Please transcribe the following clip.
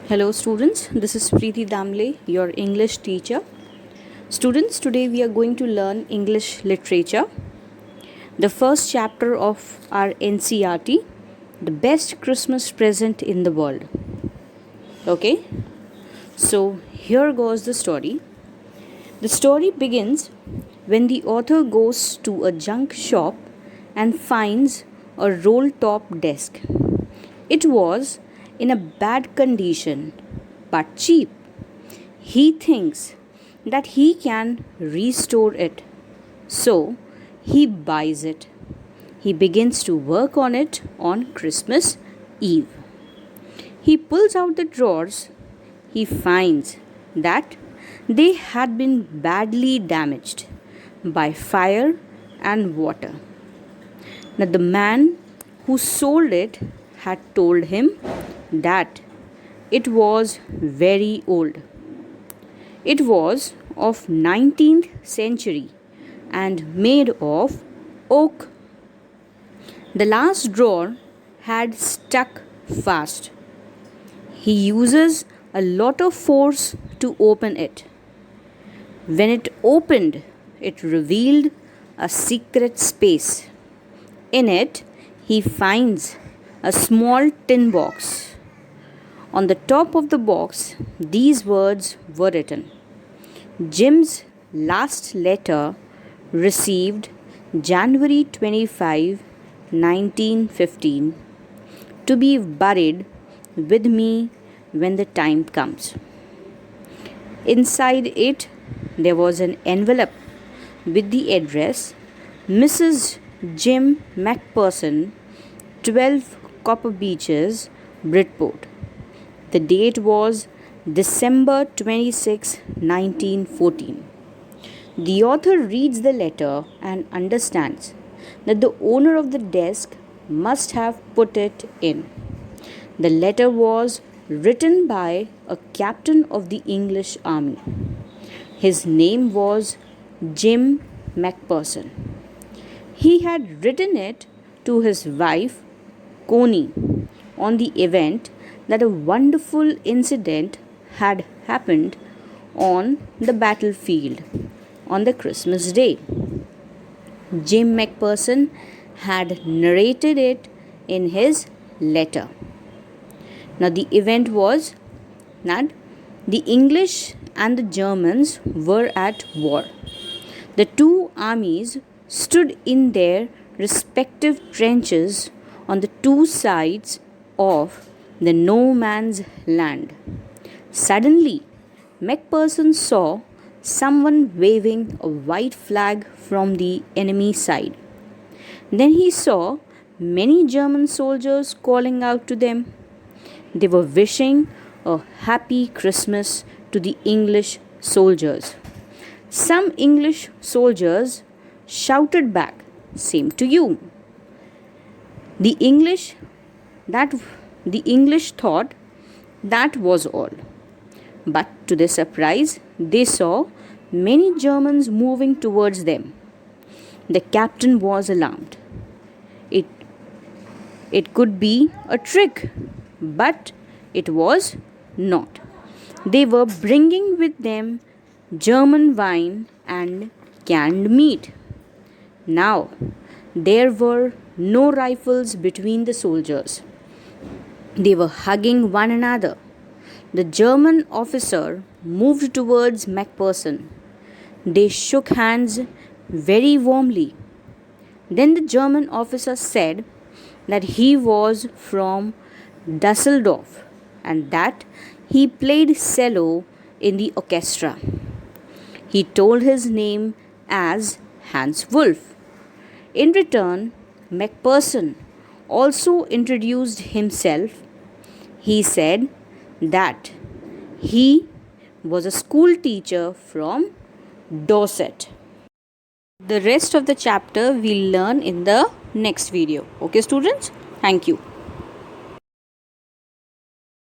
Hello students, this is Preeti Damle, your English teacher. Students, today we are going to learn English literature. The first chapter of our NCERT, the best Christmas present in the world. Okay, so here goes the story. The story begins when the author goes to a junk shop and finds a roll top desk. It was in a bad condition but cheap. He thinks that he can restore it, so he buys it. He begins to work on it on Christmas Eve. He pulls out the drawers. He finds that they had been badly damaged by fire and water. Now, the man who sold it had told him that it was very old. It was of 19th century and made of oak. The last drawer had stuck fast. He uses a lot of force to open it. When it opened, it revealed a secret space. In it, he finds a small tin box. On the top of the box, these words were written: Jim's last letter received January 25, 1915, to be buried with me when the time comes. Inside it, there was an envelope with the address Mrs. Jim McPherson, 12 Copper Beaches, Bridport. The date was December 26, 1914. The author reads the letter and understands that the owner of the desk must have put it in. The letter was written by a captain of the English Army. His name was Jim McPherson. He had written it to his wife, Connie, on the event that a wonderful incident had happened on the battlefield on the Christmas day. Jim McPherson had narrated it in his letter. Now, the event was that the English and the Germans were at war. The two armies stood in their respective trenches on the two sides of the no man's land. Suddenly, McPherson saw someone waving a white flag from the enemy side. Then he saw many German soldiers calling out to them. They were wishing a happy Christmas to the English soldiers. Some English soldiers shouted back, "Same to you." The English thought that was all. But to their surprise, they saw many Germans moving towards them. The captain was alarmed. It could be a trick, but it was not. They were bringing with them German wine and canned meat. Now, there were no rifles between the soldiers. They were hugging one another. The German officer moved towards McPherson. They shook hands very warmly. Then the German officer said that he was from Dusseldorf and that he played cello in the orchestra. He told his name as Hans Wolff. In return, McPherson also introduced himself. He said that he was a school teacher from Dorset. The rest of the chapter we'll learn in the next video. Okay, students? Thank you.